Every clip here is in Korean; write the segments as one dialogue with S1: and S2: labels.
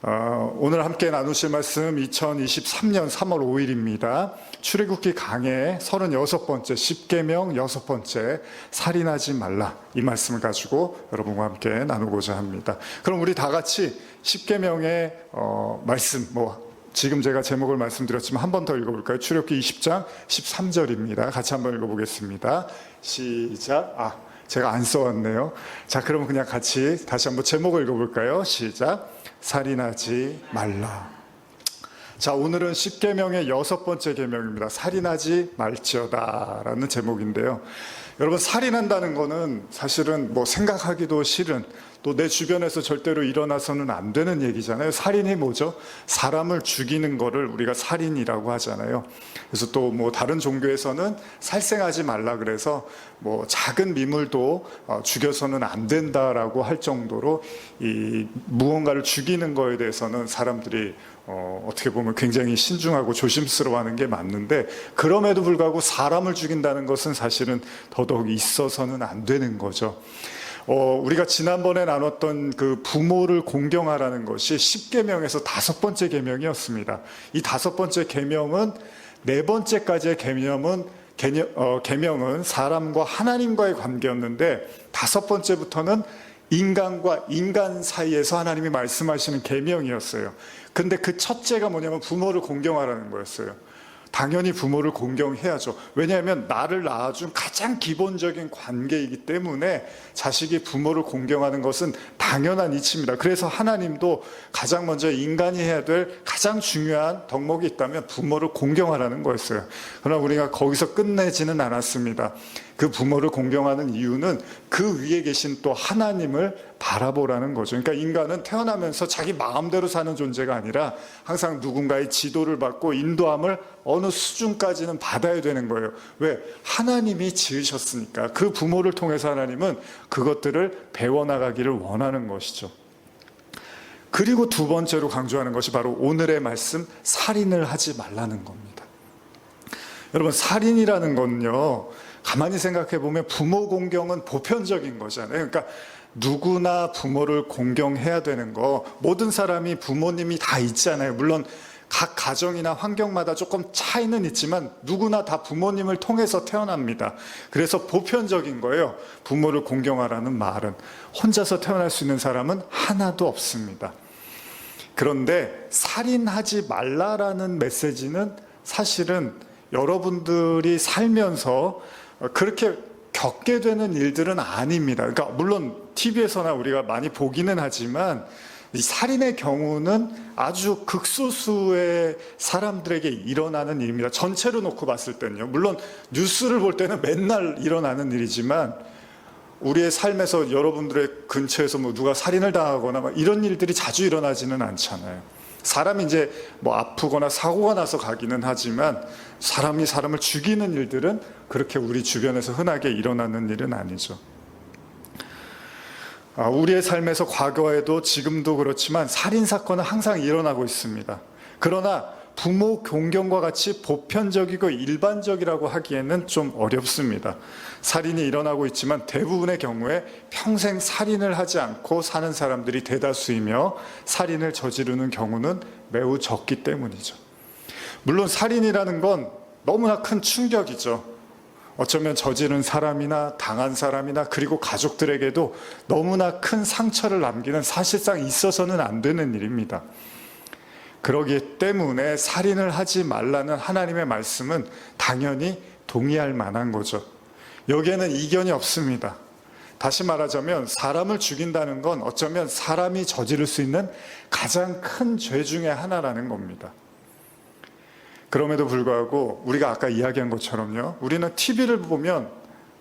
S1: 오늘 함께 나누실 말씀 2023년 3월 5일입니다. 출애굽기 강해 36번째 10계명 6번째 살인하지 말라, 이 말씀을 가지고 여러분과 함께 나누고자 합니다. 그럼 우리 다 같이 10계명의 말씀, 지금 제가 제목을 말씀드렸지만 한 번 더 읽어볼까요? 출애굽기 20장 13절입니다. 같이 한번 읽어보겠습니다. 시작. 제가 안 써왔네요. 자, 그러면 그냥 같이 다시 한번 제목을 읽어볼까요? 시작. 살인하지 말라. 자, 오늘은 10계명의 6번째 계명입니다. 살인하지 말지어다 라는 제목인데요. 여러분, 살인한다는 거는 사실은 생각하기도 싫은, 또 내 주변에서 절대로 일어나서는 안 되는 얘기잖아요. 살인이 뭐죠? 사람을 죽이는 거를 우리가 살인이라고 하잖아요. 그래서 또 다른 종교에서는 살생하지 말라 그래서 작은 미물도 죽여서는 안 된다라고 할 정도로 이 무언가를 죽이는 거에 대해서는 사람들이 어떻게 보면 굉장히 신중하고 조심스러워하는 게 맞는데, 그럼에도 불구하고 사람을 죽인다는 것은 사실은 더더욱 있어서는 안 되는 거죠. 우리가 지난번에 나눴던 그 부모를 공경하라는 것이 10계명에서 5번째 계명이었습니다. 이 5번째 계명은 4번째까지의 계명은 사람과 하나님과의 관계였는데, 5번째부터는 인간과 인간 사이에서 하나님이 말씀하시는 계명이었어요. 근데 그 첫째가 뭐냐면 부모를 공경하라는 거였어요. 당연히 부모를 공경해야죠. 왜냐하면 나를 낳아준 가장 기본적인 관계이기 때문에 자식이 부모를 공경하는 것은 당연한 이치입니다. 그래서 하나님도 가장 먼저 인간이 해야 될 가장 중요한 덕목이 있다면 부모를 공경하라는 거였어요. 그러나 우리가 거기서 끝내지는 않았습니다. 그 부모를 공경하는 이유는 그 위에 계신 또 하나님을 바라보라는 거죠. 그러니까 인간은 태어나면서 자기 마음대로 사는 존재가 아니라 항상 누군가의 지도를 받고 인도함을 어느 수준까지는 받아야 되는 거예요. 왜? 하나님이 지으셨으니까. 그 부모를 통해서 하나님은 그것들을 배워나가기를 원하는 것이죠. 그리고 두 번째로 강조하는 것이 바로 오늘의 말씀, 살인을 하지 말라는 겁니다. 여러분, 살인이라는 건요, 가만히 생각해 보면 부모 공경은 보편적인 거잖아요. 그러니까 누구나 부모를 공경해야 되는 거, 모든 사람이 부모님이 다 있잖아요. 물론 각 가정이나 환경마다 조금 차이는 있지만 누구나 다 부모님을 통해서 태어납니다. 그래서 보편적인 거예요. 부모를 공경하라는 말은. 혼자서 태어날 수 있는 사람은 하나도 없습니다. 그런데 살인하지 말라라는 메시지는 사실은 여러분들이 살면서 그렇게 겪게 되는 일들은 아닙니다. 그러니까 물론 TV에서나 우리가 많이 보기는 하지만 이 살인의 경우는 아주 극소수의 사람들에게 일어나는 일입니다. 전체로 놓고 봤을 때는요. 물론 뉴스를 볼 때는 맨날 일어나는 일이지만 우리의 삶에서 여러분들의 근처에서 누가 살인을 당하거나 이런 일들이 자주 일어나지는 않잖아요. 사람이 이제 아프거나 사고가 나서 가기는 하지만 사람이 사람을 죽이는 일들은 그렇게 우리 주변에서 흔하게 일어나는 일은 아니죠. 우리의 삶에서 과거에도 지금도 그렇지만 살인사건은 항상 일어나고 있습니다. 그러나 부모 공경과 같이 보편적이고 일반적이라고 하기에는 좀 어렵습니다. 살인이 일어나고 있지만 대부분의 경우에 평생 살인을 하지 않고 사는 사람들이 대다수이며 살인을 저지르는 경우는 매우 적기 때문이죠. 물론 살인이라는 건 너무나 큰 충격이죠. 어쩌면 저지른 사람이나 당한 사람이나 그리고 가족들에게도 너무나 큰 상처를 남기는, 사실상 있어서는 안 되는 일입니다. 그러기 때문에 살인을 하지 말라는 하나님의 말씀은 당연히 동의할 만한 거죠. 여기에는 이견이 없습니다. 다시 말하자면 사람을 죽인다는 건 어쩌면 사람이 저지를 수 있는 가장 큰 죄 중에 하나라는 겁니다. 그럼에도 불구하고 우리가 아까 이야기한 것처럼요, 우리는 TV를 보면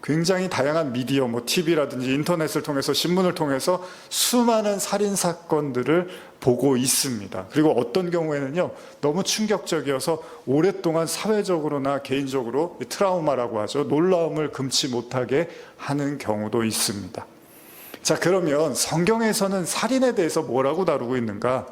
S1: 굉장히 다양한 미디어, TV라든지 인터넷을 통해서, 신문을 통해서 수많은 살인사건들을 보고 있습니다. 그리고 어떤 경우에는요, 너무 충격적이어서 오랫동안 사회적으로나 개인적으로 트라우마라고 하죠. 놀라움을 금치 못하게 하는 경우도 있습니다. 자, 그러면 성경에서는 살인에 대해서 뭐라고 다루고 있는가?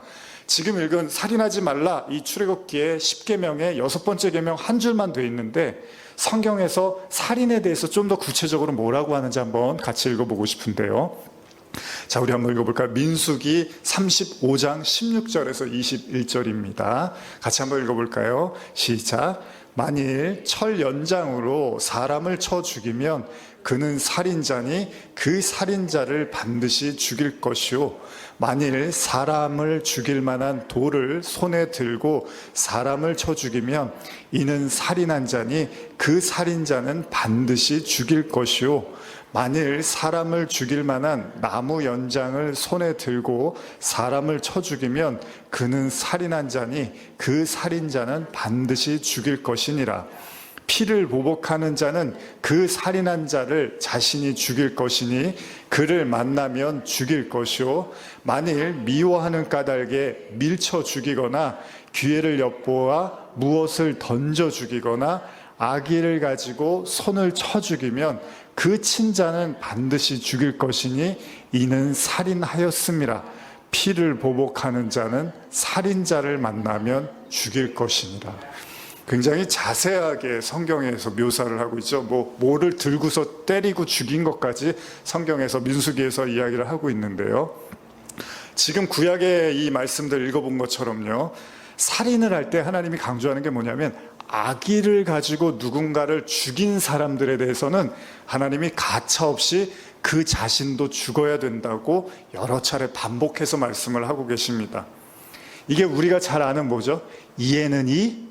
S1: 지금 읽은 살인하지 말라, 이 출애굽기의 10계명의 6번째 계명 한 줄만 돼 있는데 성경에서 살인에 대해서 좀 더 구체적으로 뭐라고 하는지 한번 같이 읽어보고 싶은데요. 자, 우리 한번 읽어볼까요? 민수기 35장 16절에서 21절입니다. 같이 한번 읽어볼까요? 시작. 만일 철 연장으로 사람을 쳐 죽이면 그는 살인자니 그 살인자를 반드시 죽일 것이요. 만일 사람을 죽일 만한 돌을 손에 들고 사람을 쳐 죽이면 이는 살인한 자니 그 살인자는 반드시 죽일 것이요. 만일 사람을 죽일 만한 나무 연장을 손에 들고 사람을 쳐 죽이면 그는 살인한 자니 그 살인자는 반드시 죽일 것이니라. 피를 보복하는 자는 그 살인한 자를 자신이 죽일 것이니 그를 만나면 죽일 것이요. 만일 미워하는 까닭에 밀쳐 죽이거나 기회를 엿보아 무엇을 던져 죽이거나 악의를 가지고 손을 쳐 죽이면 그 친자는 반드시 죽일 것이니 이는 살인하였음이라. 피를 보복하는 자는 살인자를 만나면 죽일 것이니라. 굉장히 자세하게 성경에서 묘사를 하고 있죠. 뭐를 들고서 때리고 죽인 것까지 성경에서 민수기에서 이야기를 하고 있는데요. 지금 구약의 이 말씀들 읽어본 것처럼요, 살인을 할 때 하나님이 강조하는 게 뭐냐면 악의를 가지고 누군가를 죽인 사람들에 대해서는 하나님이 가차없이 그 자신도 죽어야 된다고 여러 차례 반복해서 말씀을 하고 계십니다. 이게 우리가 잘 아는 뭐죠? 이에는 이,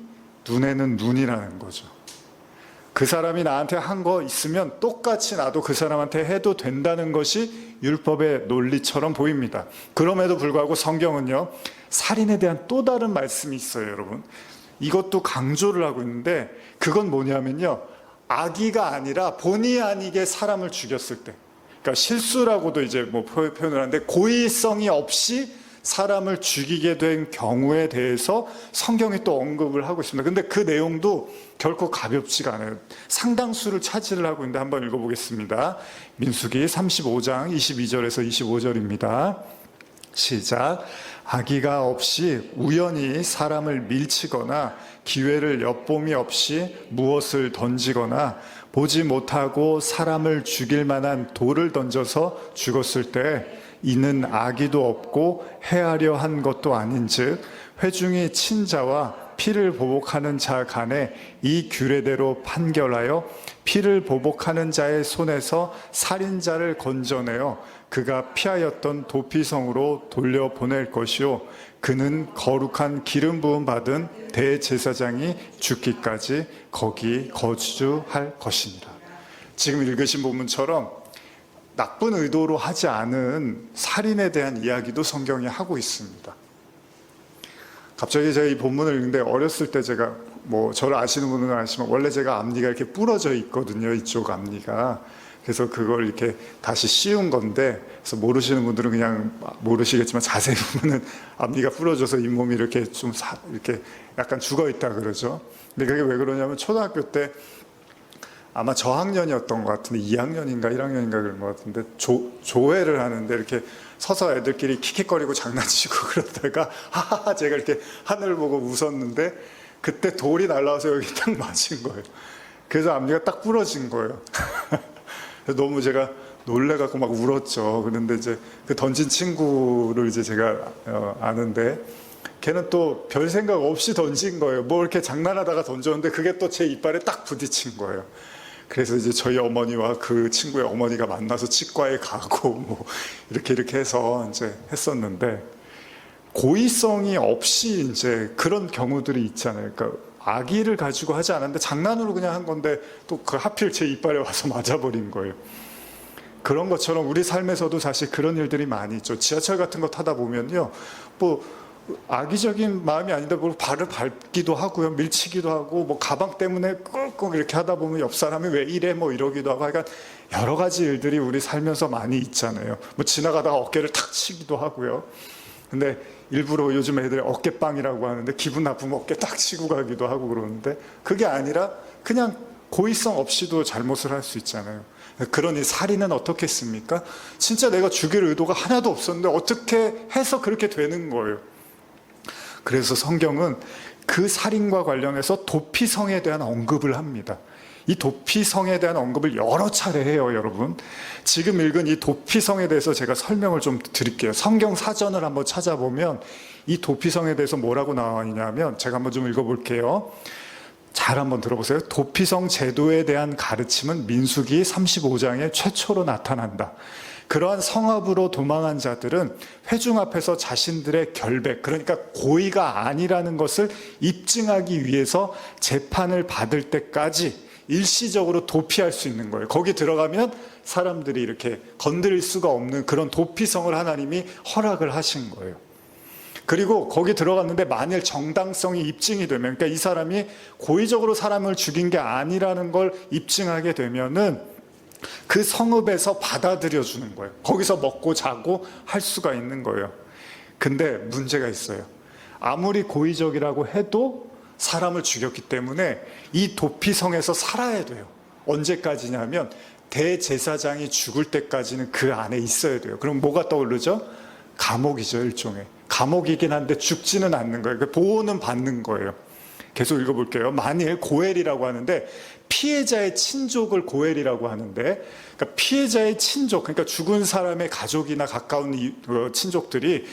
S1: 눈에는 눈이라는 거죠. 그 사람이 나한테 한 거 있으면 똑같이 나도 그 사람한테 해도 된다는 것이 율법의 논리처럼 보입니다. 그럼에도 불구하고 성경은요, 살인에 대한 또 다른 말씀이 있어요, 여러분. 이것도 강조를 하고 있는데, 그건 뭐냐면요, 악의가 아니라 본의 아니게 사람을 죽였을 때, 그러니까 실수라고도 이제 표현을 하는데, 고의성이 없이 사람을 죽이게 된 경우에 대해서 성경이 또 언급을 하고 있습니다. 근데 그 내용도 결코 가볍지가 않아요. 상당수를 차지를 하고 있는데 한번 읽어보겠습니다. 민수기 35장 22절에서 25절입니다. 시작. 악의가 없이 우연히 사람을 밀치거나 기회를 엿봄이 없이 무엇을 던지거나 보지 못하고 사람을 죽일 만한 돌을 던져서 죽었을 때 이는 악의도 없고 해하려 한 것도 아닌즉 회중이 친자와 피를 보복하는 자 간에 이 규례대로 판결하여 피를 보복하는 자의 손에서 살인자를 건져내어 그가 피하였던 도피성으로 돌려보낼 것이요 그는 거룩한 기름 부음 받은 대제사장이 죽기까지 거기 거주할 것이니라. 지금 읽으신 본문처럼 나쁜 의도로 하지 않은 살인에 대한 이야기도 성경이 하고 있습니다. 갑자기 제가 이 본문을 읽는데, 어렸을 때 제가 저를 아시는 분은 아시지만 원래 제가 앞니가 이렇게 부러져 있거든요, 이쪽 앞니가. 그래서 그걸 이렇게 다시 씌운 건데, 그래서 모르시는 분들은 그냥 모르시겠지만 자세히 보면은 앞니가 부러져서 잇몸이 이렇게 이렇게 약간 죽어 있다 그러죠. 근데 그게 왜 그러냐면 초등학교 때 아마 저학년이었던 것 같은데 2학년인가 1학년인가 그런 것 같은데 조회를 하는데 이렇게 서서 애들끼리 킥킥거리고 장난치고 그러다가 하하하 제가 이렇게 하늘 보고 웃었는데 그때 돌이 날라와서 여기 딱 맞은 거예요. 그래서 앞니가 딱 부러진 거예요. 너무 제가 놀래갖고 막 울었죠. 그런데 이제 그 던진 친구를 이제 제가 아는데 걔는 또 별 생각 없이 던진 거예요. 이렇게 장난하다가 던졌는데 그게 또 제 이빨에 딱 부딪힌 거예요. 그래서 이제 저희 어머니와 그 친구의 어머니가 만나서 치과에 가고 이렇게 해서 이제 했었는데, 고의성이 없이 이제 그런 경우들이 있잖아요. 그러니까 악의를 가지고 하지 않았는데 장난으로 그냥 한 건데 또 그 하필 제 이빨에 와서 맞아버린 거예요. 그런 것처럼 우리 삶에서도 사실 그런 일들이 많이 있죠. 지하철 같은 거 타다 보면요, 악의적인 마음이 아닌데 발을 밟기도 하고요, 밀치기도 하고 가방 때문에 꾹꾹 이렇게 하다 보면 옆 사람이 왜 이래 이러기도 하고, 그러니까 여러 가지 일들이 우리 살면서 많이 있잖아요. 지나가다가 어깨를 탁 치기도 하고요. 근데 일부러 요즘 애들이 어깨빵이라고 하는데 기분 나쁘면 어깨 딱 치고 가기도 하고 그러는데, 그게 아니라 그냥 고의성 없이도 잘못을 할 수 있잖아요. 그러니 살인은 어떻게 했습니까? 진짜 내가 죽일 의도가 하나도 없었는데 어떻게 해서 그렇게 되는 거예요. 그래서 성경은 그 살인과 관련해서 도피성에 대한 언급을 합니다. 이 도피성에 대한 언급을 여러 차례 해요, 여러분. 지금 읽은 이 도피성에 대해서 제가 설명을 좀 드릴게요. 성경 사전을 한번 찾아보면 이 도피성에 대해서 뭐라고 나와 있냐면, 제가 한번 좀 읽어볼게요. 잘 한번 들어보세요. 도피성 제도에 대한 가르침은 민수기 35장에 최초로 나타난다. 그러한 성읍으로 도망한 자들은 회중 앞에서 자신들의 결백, 그러니까 고의가 아니라는 것을 입증하기 위해서 재판을 받을 때까지 일시적으로 도피할 수 있는 거예요. 거기 들어가면 사람들이 이렇게 건드릴 수가 없는 그런 도피성을 하나님이 허락을 하신 거예요. 그리고 거기 들어갔는데 만일 정당성이 입증이 되면, 그러니까 이 사람이 고의적으로 사람을 죽인 게 아니라는 걸 입증하게 되면은 그 성읍에서 받아들여 주는 거예요. 거기서 먹고 자고 할 수가 있는 거예요. 근데 문제가 있어요. 아무리 고의적이라고 해도 사람을 죽였기 때문에 이 도피성에서 살아야 돼요. 언제까지냐면 대제사장이 죽을 때까지는 그 안에 있어야 돼요. 그럼 뭐가 떠오르죠? 감옥이죠, 일종의. 감옥이긴 한데 죽지는 않는 거예요. 보호는 받는 거예요. 계속 읽어볼게요. 만일 고엘이라고 하는데 피해자의 친족을 고엘이라고 하는데, 그러니까 피해자의 친족, 그러니까 죽은 사람의 가족이나 가까운 친족들이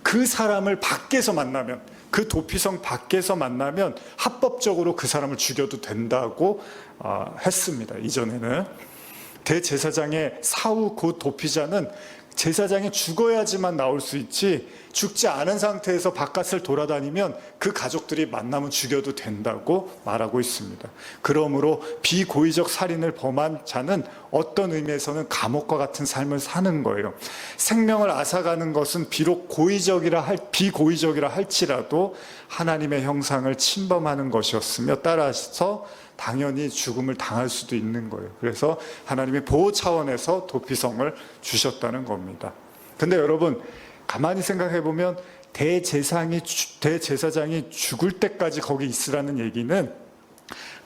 S1: 그 사람을 밖에서 만나면, 그 도피성 밖에서 만나면 합법적으로 그 사람을 죽여도 된다고 했습니다. 이전에는. 대제사장의 사후 그 도피자는 제사장이 죽어야지만 나올 수 있지, 죽지 않은 상태에서 바깥을 돌아다니면 그 가족들이 만나면 죽여도 된다고 말하고 있습니다. 그러므로 비고의적 살인을 범한 자는 어떤 의미에서는 감옥과 같은 삶을 사는 거예요. 생명을 앗아가는 것은 비록 비고의적이라 할지라도 하나님의 형상을 침범하는 것이었으며, 따라서 당연히 죽음을 당할 수도 있는 거예요. 그래서 하나님이 보호 차원에서 도피성을 주셨다는 겁니다. 근데 여러분, 가만히 생각해 보면 대제사장이 죽을 때까지 거기 있으라는 얘기는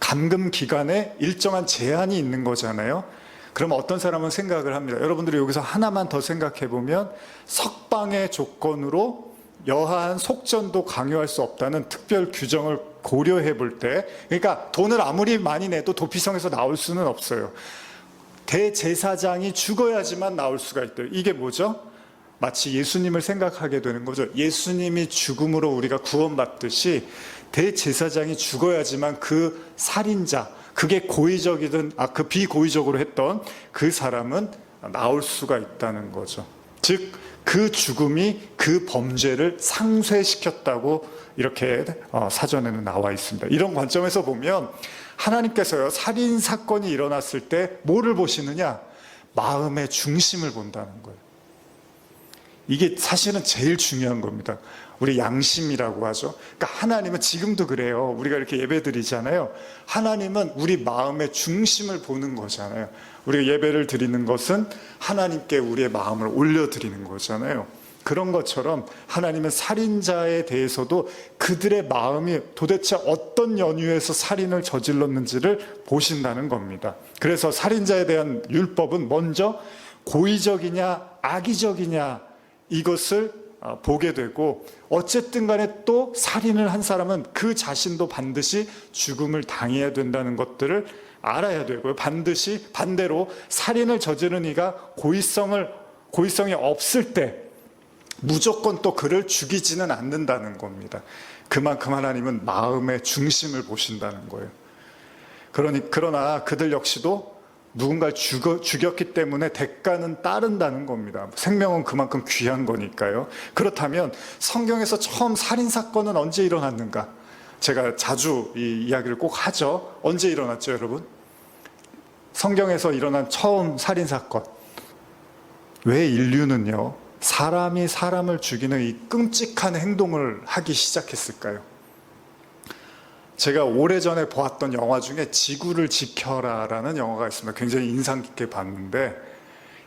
S1: 감금 기간에 일정한 제한이 있는 거잖아요. 그럼 어떤 사람은 생각을 합니다. 여러분들이 여기서 하나만 더 생각해 보면 석방의 조건으로 여하한 속전도 강요할 수 없다는 특별 규정을 고려해 볼 때, 그러니까 돈을 아무리 많이 내도 도피성에서 나올 수는 없어요. 대제사장이 죽어야지만 나올 수가 있대요. 이게 뭐죠? 마치 예수님을 생각하게 되는 거죠. 예수님이 죽음으로 우리가 구원받듯이 대제사장이 죽어야지만 그 살인자, 그게 고의적이든 그 비고의적으로 했던 그 사람은 나올 수가 있다는 거죠. 즉 그 죽음이 그 범죄를 상쇄시켰다고 이렇게 사전에는 나와 있습니다. 이런 관점에서 보면 하나님께서요, 살인 사건이 일어났을 때 뭐를 보시느냐? 마음의 중심을 본다는 거예요. 이게 사실은 제일 중요한 겁니다. 우리 양심이라고 하죠. 그러니까 하나님은 지금도 그래요. 우리가 이렇게 예배드리잖아요. 하나님은 우리 마음의 중심을 보는 거잖아요. 우리가 예배를 드리는 것은 하나님께 우리의 마음을 올려드리는 거잖아요. 그런 것처럼 하나님은 살인자에 대해서도 그들의 마음이 도대체 어떤 연유에서 살인을 저질렀는지를 보신다는 겁니다. 그래서 살인자에 대한 율법은 먼저 고의적이냐 악의적이냐 이것을 보게 되고, 어쨌든 간에 또 살인을 한 사람은 그 자신도 반드시 죽음을 당해야 된다는 것들을 알아야 되고요. 반드시 반대로 살인을 저지른 이가 고의성이 없을 때 무조건 또 그를 죽이지는 않는다는 겁니다. 그만큼 하나님은 마음의 중심을 보신다는 거예요. 그러나 그들 역시도 누군가를 죽였기 때문에 대가는 따른다는 겁니다. 생명은 그만큼 귀한 거니까요. 그렇다면 성경에서 처음 살인사건은 언제 일어났는가? 제가 자주 이 이야기를 꼭 하죠. 언제 일어났죠, 여러분? 성경에서 일어난 처음 살인사건. 왜 인류는요, 사람이 사람을 죽이는 이 끔찍한 행동을 하기 시작했을까요? 제가 오래전에 보았던 영화 중에 지구를 지켜라라는 영화가 있습니다. 굉장히 인상 깊게 봤는데,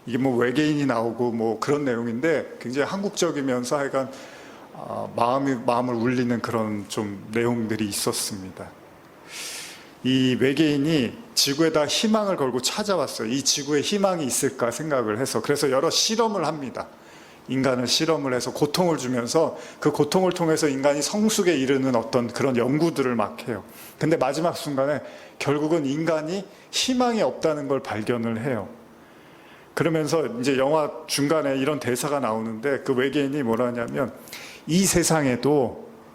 S1: 이게 뭐 외계인이 나오고 뭐 그런 내용인데 굉장히 한국적이면서 하여간 마음을 울리는 그런 좀 내용들이 있었습니다. 이 외계인이 지구에다 희망을 걸고 찾아왔어요. 이 지구에 희망이 있을까 생각을 해서. 그래서 여러 실험을 합니다. 인간을 실험을 해서 고통을 주면서 그 고통을 통해서 인간이 성숙에 이르는 어떤 그런 연구들을 막 해요. 근데 마지막 순간에 결국은 인간이 희망이 없다는 걸 발견을 해요. 그러면서 이제 영화 중간에 이런 대사가 나오는데 그 외계인이 뭐라 하냐면 이 세상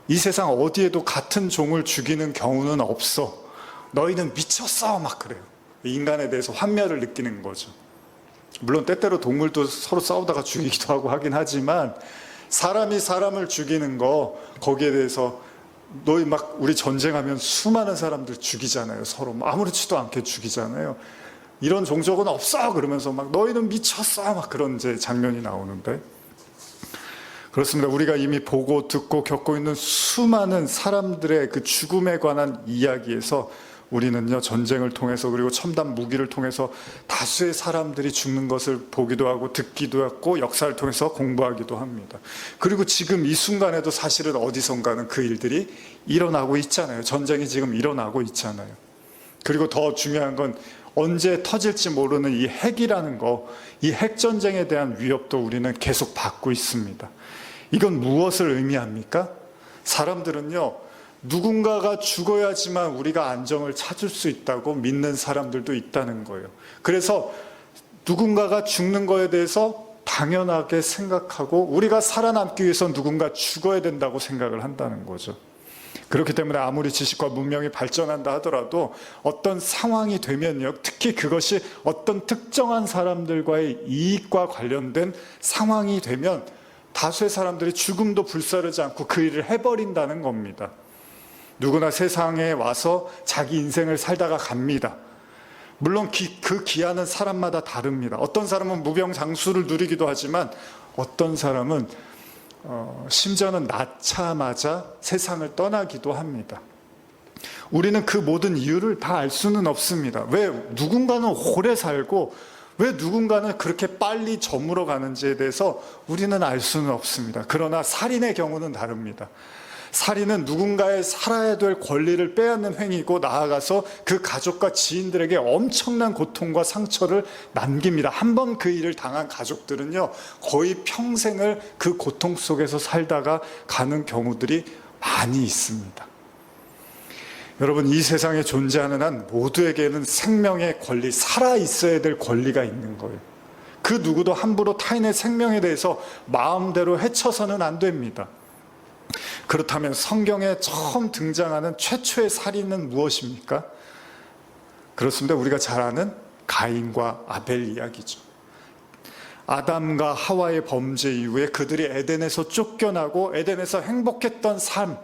S1: 어디에도 같은 종을 죽이는 경우는 없어. 너희는 미쳤어. 막 그래요. 인간에 대해서 환멸을 느끼는 거죠. 물론 때때로 동물도 서로 싸우다가 죽이기도 하고 하긴 하지만 사람이 사람을 죽이는 거 거기에 대해서 너희 막 우리 전쟁하면 수많은 사람들 죽이잖아요. 서로 아무렇지도 않게 죽이잖아요. 이런 종족은 없어. 그러면서 막 너희는 미쳤어. 막 그런 이제 장면이 나오는데 그렇습니다. 우리가 이미 보고 듣고 겪고 있는 수많은 사람들의 그 죽음에 관한 이야기에서 우리는요, 전쟁을 통해서 그리고 첨단 무기를 통해서 다수의 사람들이 죽는 것을 보기도 하고 듣기도 했고 역사를 통해서 공부하기도 합니다. 그리고 지금 이 순간에도 사실은 어디선가는 그 일들이 일어나고 있잖아요. 전쟁이 지금 일어나고 있잖아요. 그리고 더 중요한 건 언제 터질지 모르는 이 핵이라는 거, 이 핵전쟁에 대한 위협도 우리는 계속 받고 있습니다. 이건 무엇을 의미합니까? 사람들은요, 누군가가 죽어야지만 우리가 안정을 찾을 수 있다고 믿는 사람들도 있다는 거예요. 그래서 누군가가 죽는 거에 대해서 당연하게 생각하고 우리가 살아남기 위해서 누군가 죽어야 된다고 생각을 한다는 거죠. 그렇기 때문에 아무리 지식과 문명이 발전한다 하더라도 어떤 상황이 되면요, 특히 그것이 어떤 특정한 사람들과의 이익과 관련된 상황이 되면 다수의 사람들이 죽음도 불사르지 않고 그 일을 해버린다는 겁니다. 누구나 세상에 와서 자기 인생을 살다가 갑니다. 물론 그 기한은 사람마다 다릅니다. 어떤 사람은 무병장수를 누리기도 하지만 어떤 사람은 심지어는 낳자마자 세상을 떠나기도 합니다. 우리는 그 모든 이유를 다 알 수는 없습니다. 왜 누군가는 오래 살고 왜 누군가는 그렇게 빨리 저물어 가는지에 대해서 우리는 알 수는 없습니다. 그러나 살인의 경우는 다릅니다. 살인은 누군가의 살아야 될 권리를 빼앗는 행위고 나아가서 그 가족과 지인들에게 엄청난 고통과 상처를 남깁니다. 한 번 그 일을 당한 가족들은요, 거의 평생을 그 고통 속에서 살다가 가는 경우들이 많이 있습니다. 여러분, 이 세상에 존재하는 한 모두에게는 생명의 권리, 살아 있어야 될 권리가 있는 거예요. 그 누구도 함부로 타인의 생명에 대해서 마음대로 해쳐서는 안 됩니다. 그렇다면 성경에 처음 등장하는 최초의 살인은 무엇입니까? 그렇습니다. 우리가 잘 아는 가인과 아벨 이야기죠. 아담과 하와의 범죄 이후에 그들이 에덴에서 쫓겨나고 에덴에서 행복했던 삶,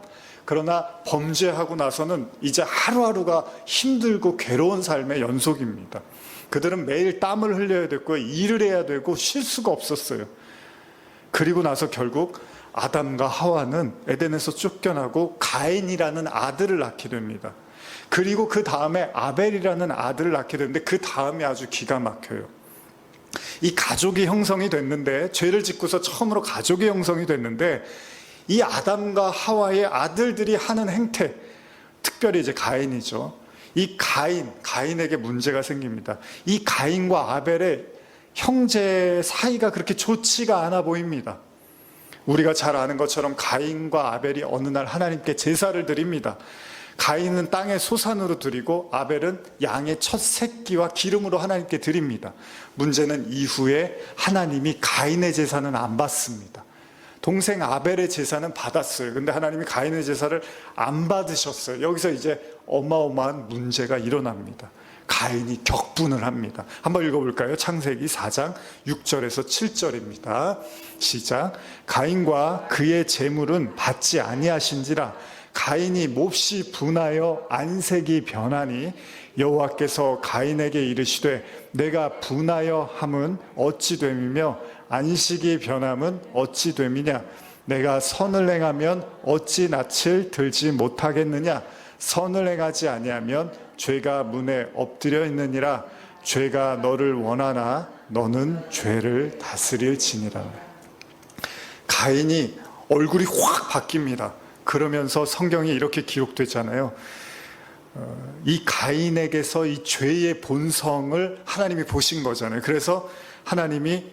S1: 그러나 범죄하고 나서는 이제 하루하루가 힘들고 괴로운 삶의 연속입니다. 그들은 매일 땀을 흘려야 됐고 일을 해야 되고 쉴 수가 없었어요. 그리고 나서 결국 아담과 하와는 에덴에서 쫓겨나고 가인이라는 아들을 낳게 됩니다. 그리고 그 다음에 아벨이라는 아들을 낳게 되는데 그 다음에 아주 기가 막혀요. 이 가족이 형성이 됐는데, 죄를 짓고서 처음으로 가족이 형성이 됐는데, 이 아담과 하와의 아들들이 하는 행태, 특별히 이제 가인이죠. 이 가인에게 문제가 생깁니다. 이 가인과 아벨의 형제 사이가 그렇게 좋지가 않아 보입니다. 우리가 잘 아는 것처럼 가인과 아벨이 어느 날 하나님께 제사를 드립니다. 가인은 땅의 소산으로 드리고 아벨은 양의 첫 새끼와 기름으로 하나님께 드립니다. 문제는 이후에 하나님이 가인의 제사는 안 받습니다. 동생 아벨의 제사는 받았어요. 근데 하나님이 가인의 제사를 안 받으셨어요. 여기서 이제 어마어마한 문제가 일어납니다. 가인이 격분을 합니다. 한번 읽어볼까요? 창세기 4장 6절에서 7절입니다. 시작. 가인과 그의 재물은 받지 아니하신지라 가인이 몹시 분하여 안색이 변하니 여호와께서 가인에게 이르시되 내가 분하여 함은 어찌 됨이며 안식이 변함은 어찌 됨이냐 내가 선을 행하면 어찌 낯을 들지 못하겠느냐 선을 행하지 아니하면 죄가 문에 엎드려 있느니라 죄가 너를 원하나 너는 죄를 다스릴지니라. 가인이 얼굴이 확 바뀝니다. 그러면서 성경이 이렇게 기록되잖아요. 이 가인에게서 이 죄의 본성을 하나님이 보신 거잖아요. 그래서 하나님이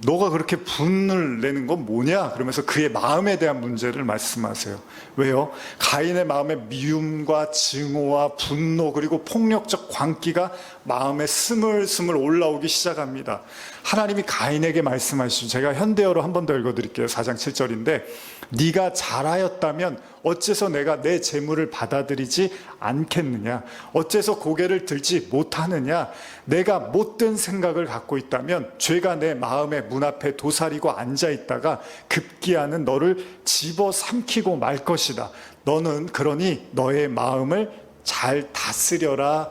S1: 너가 그렇게 분을 내는 건 뭐냐? 그러면서 그의 마음에 대한 문제를 말씀하세요. 왜요? 가인의 마음에 미움과 증오와 분노 그리고 폭력적 광기가 마음에 스물스물 올라오기 시작합니다. 하나님이 가인에게 말씀하시죠. 제가 현대어로 한 번 더 읽어드릴게요. 4장 7절인데 네가 잘하였다면 어째서 내가 내 재물을 받아들이지 않겠느냐? 어째서 고개를 들지 못하느냐? 내가 못된 생각을 갖고 있다면 죄가 내 마음의 문 앞에 도사리고 앉아있다가 급기야는 너를 집어삼키고 말 것이다. 너는 그러니 너의 마음을 잘 다스려라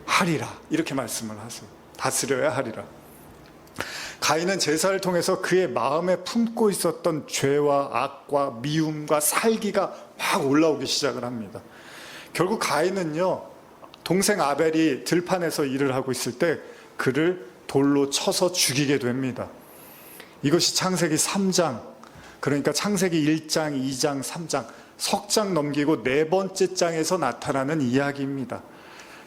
S1: 하리라. 이렇게 말씀을 하세요. 다스려야 하리라. 가인은 제사를 통해서 그의 마음에 품고 있었던 죄와 악과 미움과 살기가 막 올라오기 시작을 합니다. 결국 가인은요, 동생 아벨이 들판에서 일을 하고 있을 때 그를 돌로 쳐서 죽이게 됩니다. 이것이 창세기 3장, 그러니까 창세기 1장, 2장, 3장, 석 장 넘기고 네 번째 장에서 나타나는 이야기입니다.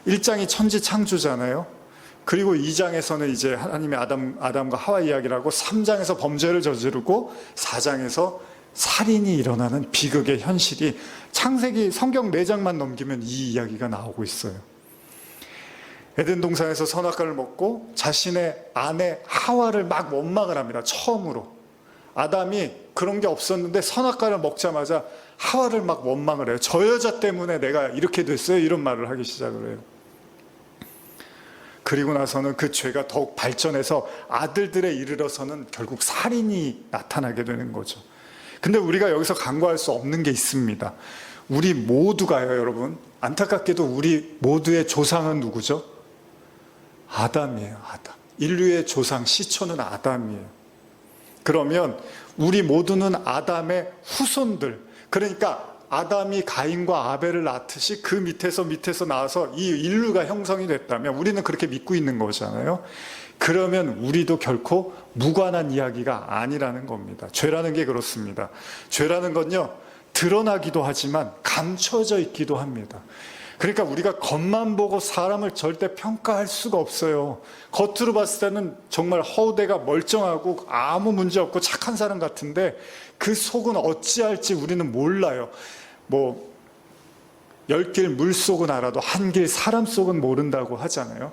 S1: 1장이 천지 창조잖아요. 그리고 2장에서는 이제 하나님의 아담과 하와 이야기를 하고 3장에서 범죄를 저지르고 4장에서 살인이 일어나는 비극의 현실이 창세기 성경 4장만 넘기면 이 이야기가 나오고 있어요. 에덴 동산에서 선악과를 먹고 자신의 아내 하와를 막 원망을 합니다. 처음으로. 아담이 그런 게 없었는데 선악과를 먹자마자 하와를 막 원망을 해요. 저 여자 때문에 내가 이렇게 됐어요. 이런 말을 하기 시작을 해요. 그리고 나서는 그 죄가 더욱 발전해서 아들들에 이르러서는 결국 살인이 나타나게 되는 거죠. 근데 우리가 여기서 간과할 수 없는 게 있습니다. 우리 모두가요, 여러분. 안타깝게도 우리 모두의 조상은 누구죠? 아담이에요, 아담. 인류의 조상, 시초는 아담이에요. 그러면 우리 모두는 아담의 후손들, 그러니까 아담이 가인과 아벨을 낳듯이 그 밑에서 나와서 이 인류가 형성이 됐다면 우리는 그렇게 믿고 있는 거잖아요. 그러면 우리도 결코 무관한 이야기가 아니라는 겁니다. 죄라는 게 그렇습니다. 죄라는 건요, 드러나기도 하지만 감춰져 있기도 합니다. 그러니까 우리가 겉만 보고 사람을 절대 평가할 수가 없어요. 겉으로 봤을 때는 정말 허우대가 멀쩡하고 아무 문제 없고 착한 사람 같은데 그 속은 어찌할지 우리는 몰라요. 10길 물속은 알아도 한 길 사람 속은 모른다고 하잖아요.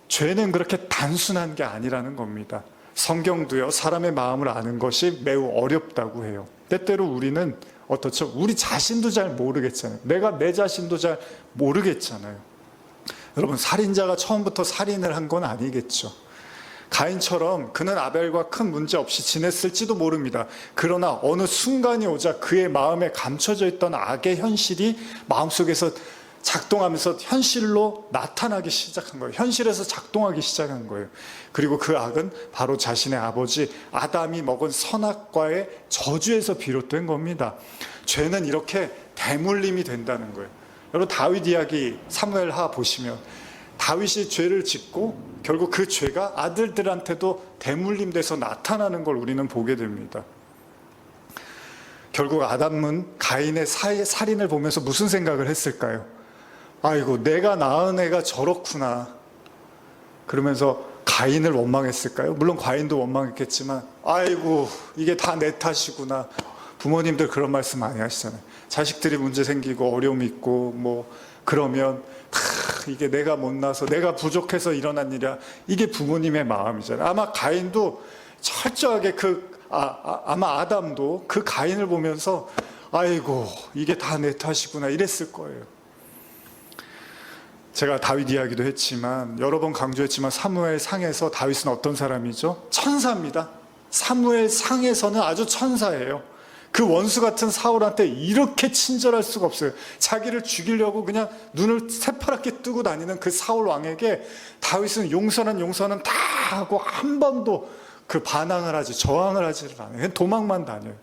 S1: 죄는 그렇게 단순한 게 아니라는 겁니다. 성경도요, 사람의 마음을 아는 것이 매우 어렵다고 해요. 때때로 우리는 어떻죠? 우리 자신도 잘 모르겠잖아요. 내가 내 자신도 잘 모르겠잖아요. 여러분, 살인자가 처음부터 살인을 한 건 아니겠죠. 가인처럼 그는 아벨과 큰 문제 없이 지냈을지도 모릅니다. 그러나 어느 순간이 오자 그의 마음에 감춰져 있던 악의 현실이 마음속에서 작동하면서 현실로 나타나기 시작한 거예요. 현실에서 작동하기 시작한 거예요. 그리고 그 악은 바로 자신의 아버지 아담이 먹은 선악과의 저주에서 비롯된 겁니다. 죄는 이렇게 대물림이 된다는 거예요. 여러분, 다윗 이야기 사무엘하 보시면 다윗이 죄를 짓고 결국 그 죄가 아들들한테도 대물림돼서 나타나는 걸 우리는 보게 됩니다. 결국 아담은 가인의 살인을 보면서 무슨 생각을 했을까요? 아이고, 내가 낳은 애가 저렇구나. 그러면서 가인을 원망했을까요? 물론 가인도 원망했겠지만, 아이고, 이게 다 내 탓이구나. 부모님들 그런 말씀 많이 하시잖아요. 자식들이 문제 생기고 어려움이 있고 그러면 이게 내가 못나서 내가 부족해서 일어난 일이야. 이게 부모님의 마음이잖아요. 아마 가인도 철저하게 아마 아담도 그 가인을 보면서 아이고, 이게 다 내 탓이구나 이랬을 거예요. 제가 다윗 이야기도 했지만 여러 번 강조했지만 사무엘 상에서 다윗은 어떤 사람이죠? 천사입니다. 사무엘 상에서는 아주 천사예요. 그 원수 같은 사울한테 이렇게 친절할 수가 없어요. 자기를 죽이려고 그냥 눈을 새파랗게 뜨고 다니는 그 사울 왕에게 다윗은 용서는 다 하고 한 번도 그 반항을 하지, 저항을 하지를 않아요. 그냥 도망만 다녀요.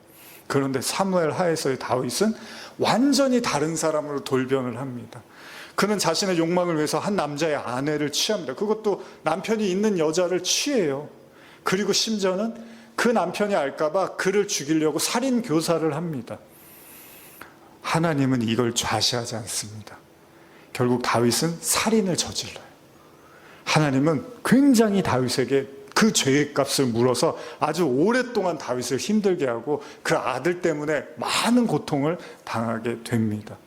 S1: 그런데 사무엘 하에서의 다윗은 완전히 다른 사람으로 돌변을 합니다. 그는 자신의 욕망을 위해서 한 남자의 아내를 취합니다. 그것도 남편이 있는 여자를 취해요. 그리고 심지어는 그 남편이 알까봐 그를 죽이려고 살인 교사를 합니다. 하나님은 이걸 좌시하지 않습니다. 결국 다윗은 살인을 저질러요. 하나님은 굉장히 다윗에게 그 죄의 값을 물어서 아주 오랫동안 다윗을 힘들게 하고 그 아들 때문에 많은 고통을 당하게 됩니다.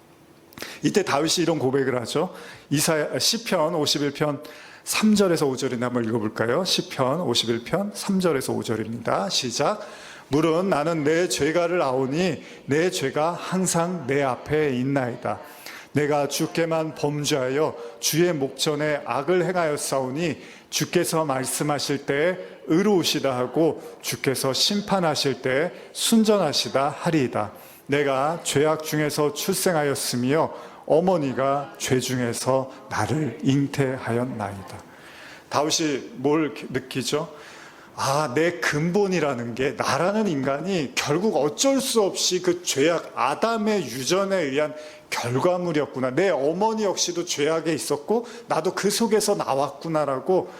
S1: 이때 다윗이 이런 고백을 하죠. 시편 51편 3절에서 5절인데 한번 읽어볼까요? 시편 51편 3절에서 5절입니다. 시작. 물은 나는 내 죄가를 아오니 내 죄가 항상 내 앞에 있나이다. 내가 주께만 범죄하여 주의 목전에 악을 행하였사오니 주께서 말씀하실 때 의로우시다 하고 주께서 심판하실 때 순전하시다 하리이다. 내가 죄악 중에서 출생하였으며 어머니가 죄 중에서 나를 잉태하였나이다. 다윗이 뭘 느끼죠? 내 근본이라는 게, 나라는 인간이 결국 어쩔 수 없이 그 죄악, 아담의 유전에 의한 결과물이었구나. 내 어머니 역시도 죄악에 있었고 나도 그 속에서 나왔구나라고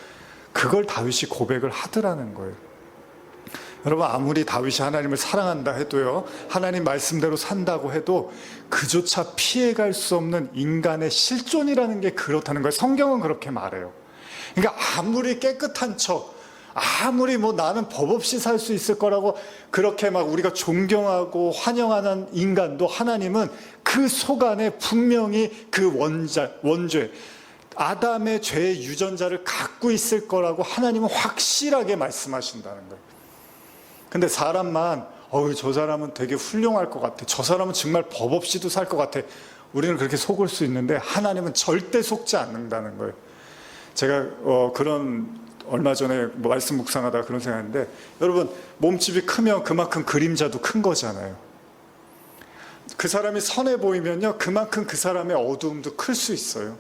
S1: 그걸 다윗이 고백을 하더라는 거예요. 여러분, 아무리 다윗이 하나님을 사랑한다 해도요, 하나님 말씀대로 산다고 해도 그조차 피해갈 수 없는 인간의 실존이라는 게 그렇다는 거예요. 성경은 그렇게 말해요. 그러니까 아무리 깨끗한 척, 아무리 나는 법 없이 살 수 있을 거라고 그렇게 막 우리가 존경하고 환영하는 인간도 하나님은 그 속 안에 분명히 그 원죄, 아담의 죄의 유전자를 갖고 있을 거라고 하나님은 확실하게 말씀하신다는 거예요. 근데 사람만 저 사람은 되게 훌륭할 것 같아, 저 사람은 정말 법 없이도 살 것 같아, 우리는 그렇게 속을 수 있는데 하나님은 절대 속지 않는다는 거예요. 제가 얼마 전에 말씀 묵상하다가 그런 생각했는데, 여러분, 몸집이 크면 그만큼 그림자도 큰 거잖아요. 그 사람이 선해 보이면요, 그만큼 그 사람의 어두움도 클 수 있어요.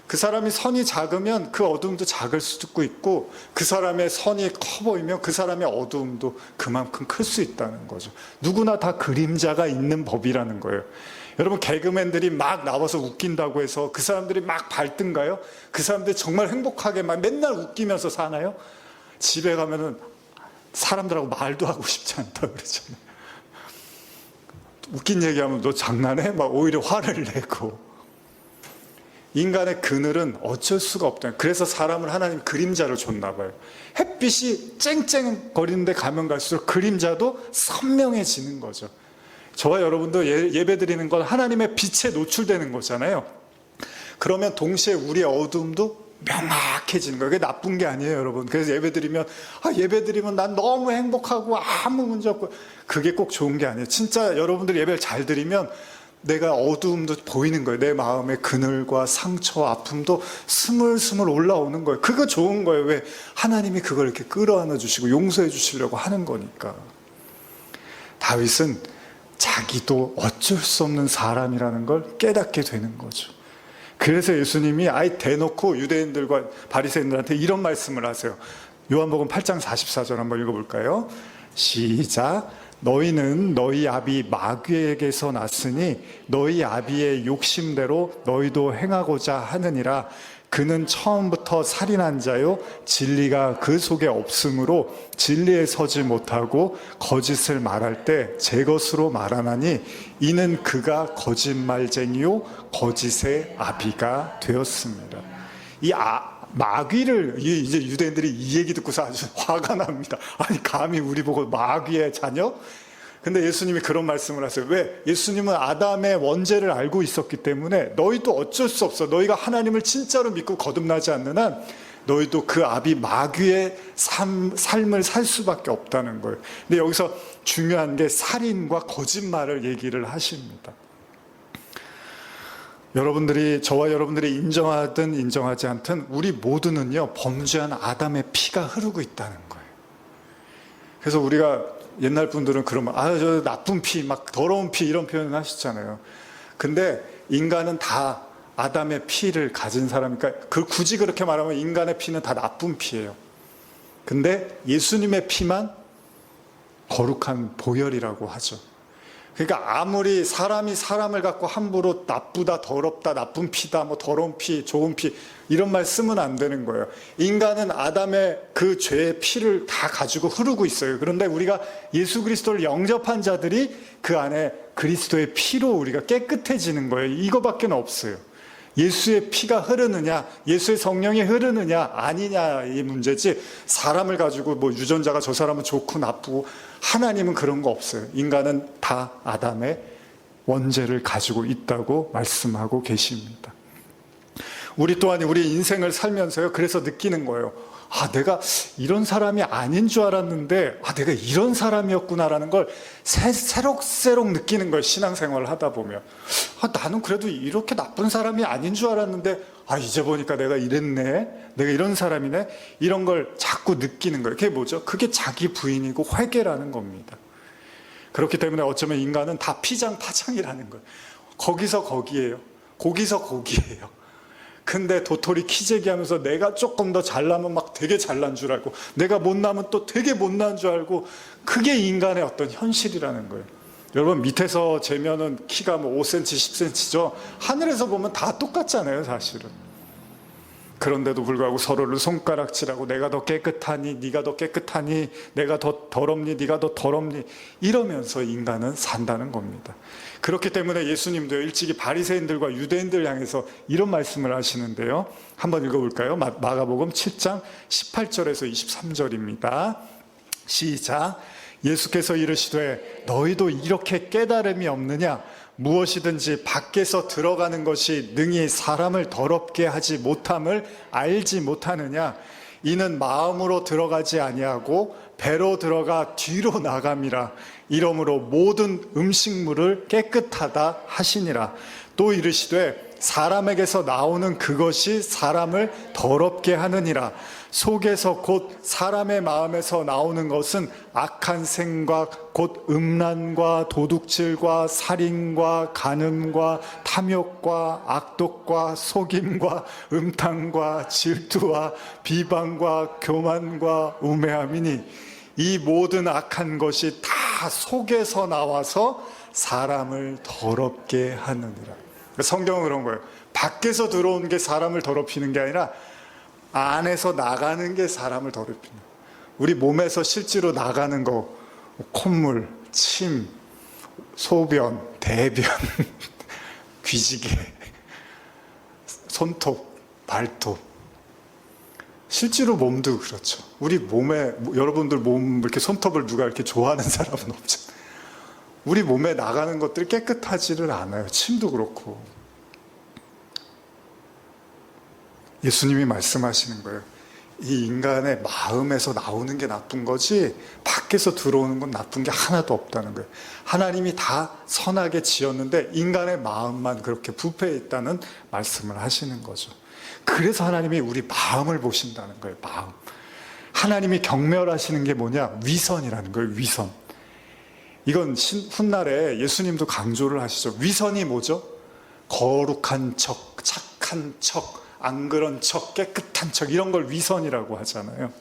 S1: 그 사람이 선이 작으면 그 어두움도 작을 수도 있고, 그 사람의 선이 커 보이면 그 사람의 어두움도 그만큼 클 수 있다는 거죠. 누구나 다 그림자가 있는 법이라는 거예요. 여러분, 개그맨들이 막 나와서 웃긴다고 해서 그 사람들이 막 발든가요? 그 사람들이 정말 행복하게 막 맨날 웃기면서 사나요? 집에 가면은 사람들하고 말도 하고 싶지 않다고 그러잖아요. 웃긴 얘기하면 너 장난해? 막 오히려 화를 내고. 인간의 그늘은 어쩔 수가 없다. 그래서 사람을 하나님 그림자로 줬나 봐요. 햇빛이 쨍쨍거리는데 가면 갈수록 그림자도 선명해지는 거죠. 저와 여러분도 예배 드리는 건 하나님의 빛에 노출되는 거잖아요. 그러면 동시에 우리의 어두움도 명확해지는 거예요. 그게 나쁜 게 아니에요, 여러분. 그래서 예배 드리면 난 너무 행복하고 아무 문제 없고, 그게 꼭 좋은 게 아니에요. 진짜 여러분들이 예배를 잘 드리면 내가 어두움도 보이는 거예요. 내 마음의 그늘과 상처, 아픔도 스물스물 올라오는 거예요. 그거 좋은 거예요. 왜? 하나님이 그걸 이렇게 끌어안아 주시고 용서해 주시려고 하는 거니까. 다윗은 자기도 어쩔 수 없는 사람이라는 걸 깨닫게 되는 거죠. 그래서 예수님이 아예 대놓고 유대인들과 바리새인들한테 이런 말씀을 하세요. 요한복음 8장 44절 한번 읽어볼까요? 시작. 너희는 너희 아비 마귀에게서 났으니 너희 아비의 욕심대로 너희도 행하고자 하느니라. 그는 처음부터 살인한 자요 진리가 그 속에 없으므로 진리에 서지 못하고 거짓을 말할 때 제 것으로 말하나니 이는 그가 거짓말쟁이요 거짓의 아비가 되었습니다. 마귀를 이제 유대인들이 이 얘기 듣고서 아주 화가 납니다. 아니, 감히 우리 보고 마귀의 자녀? 근데 예수님이 그런 말씀을 하세요. 왜? 예수님은 아담의 원죄를 알고 있었기 때문에 너희도 어쩔 수 없어. 너희가 하나님을 진짜로 믿고 거듭나지 않는 한 너희도 그 아비 마귀의 삶을 살 수밖에 없다는 거예요. 근데 여기서 중요한 게 살인과 거짓말을 얘기를 하십니다. 저와 여러분들이 인정하든 인정하지 않든 우리 모두는요, 범죄한 아담의 피가 흐르고 있다는 거예요. 그래서 우리가 옛날 분들은 그러면 저 나쁜 피, 막 더러운 피 이런 표현을 하시잖아요. 근데 인간은 다 아담의 피를 가진 사람이니까 굳이 그렇게 말하면 인간의 피는 다 나쁜 피예요. 근데 예수님의 피만 거룩한 보혈이라고 하죠. 그러니까 아무리 사람이 사람을 갖고 함부로 나쁘다, 더럽다, 나쁜 피다, 더러운 피, 좋은 피 이런 말 쓰면 안 되는 거예요. 인간은 아담의 그 죄의 피를 다 가지고 흐르고 있어요. 그런데 우리가 예수 그리스도를 영접한 자들이 그 안에 그리스도의 피로 우리가 깨끗해지는 거예요. 이거밖에 없어요. 예수의 피가 흐르느냐, 예수의 성령이 흐르느냐 아니냐의 문제지, 사람을 가지고 뭐 유전자가 저 사람은 좋고 나쁘고, 하나님은 그런 거 없어요. 인간은 다 아담의 원죄를 가지고 있다고 말씀하고 계십니다. 우리 또한 우리 인생을 살면서요, 그래서 느끼는 거예요. 내가 이런 사람이 아닌 줄 알았는데, 내가 이런 사람이었구나라는 걸 새록새록 느끼는 거예요. 신앙생활을 하다 보면. 나는 그래도 이렇게 나쁜 사람이 아닌 줄 알았는데, 이제 보니까 내가 이랬네, 내가 이런 사람이네, 이런 걸 자꾸 느끼는 거예요. 그게 뭐죠? 그게 자기 부인이고 회개라는 겁니다. 그렇기 때문에 어쩌면 인간은 다 피장파장이라는 거예요. 거기서 거기에요. 거기서 거기에요. 근데 도토리 키재기 하면서 내가 조금 더 잘나면 막 되게 잘난 줄 알고, 내가 못나면 또 되게 못난 줄 알고, 그게 인간의 어떤 현실이라는 거예요. 여러분, 밑에서 재면은 키가 뭐 5cm, 10cm죠. 하늘에서 보면 다 똑같잖아요, 사실은. 그런데도 불구하고 서로를 손가락질하고, 내가 더 깨끗하니, 네가 더 깨끗하니, 내가 더 더럽니, 네가 더 더럽니, 이러면서 인간은 산다는 겁니다. 그렇기 때문에 예수님도 일찍이 바리새인들과 유대인들 향해서 이런 말씀을 하시는데요. 한번 읽어볼까요? 마가복음 7장 18절에서 23절입니다. 시작. 예수께서 이르시되 너희도 이렇게 깨달음이 없느냐? 무엇이든지 밖에서 들어가는 것이 능히 사람을 더럽게 하지 못함을 알지 못하느냐? 이는 마음으로 들어가지 아니하고 배로 들어가 뒤로 나감이라. 이러므로 모든 음식물을 깨끗하다 하시니라. 또 이르시되 사람에게서 나오는 그것이 사람을 더럽게 하느니라. 속에서 곧 사람의 마음에서 나오는 것은 악한 생각, 곧 음란과 도둑질과 살인과 간음과 탐욕과 악독과 속임과 음탕과 질투와 비방과 교만과 우매함이니 이 모든 악한 것이 다 속에서 나와서 사람을 더럽게 하느니라. 성경은 그런 거예요. 밖에서 들어오는 게 사람을 더럽히는 게 아니라 안에서 나가는 게 사람을 더럽히는 거예요. 우리 몸에서 실제로 나가는 거, 콧물, 침, 소변, 대변, 귀지개, 손톱, 발톱. 실제로 몸도 그렇죠. 우리 몸에, 여러분들 몸 이렇게 손톱을 누가 이렇게 좋아하는 사람은 없죠. 우리 몸에 나가는 것들이 깨끗하지를 않아요. 침도 그렇고. 예수님이 말씀하시는 거예요. 이 인간의 마음에서 나오는 게 나쁜 거지 밖에서 들어오는 건 나쁜 게 하나도 없다는 거예요. 하나님이 다 선하게 지었는데 인간의 마음만 그렇게 부패해 있다는 말씀을 하시는 거죠. 그래서 하나님이 우리 마음을 보신다는 거예요. 마음. 하나님이 경멸하시는 게 뭐냐? 위선이라는 거예요. 위선. 이건 훗날에 예수님도 강조를 하시죠. 위선이 뭐죠? 거룩한 척, 착한 척, 안 그런 척, 깨끗한 척, 이런 걸 위선이라고 하잖아요.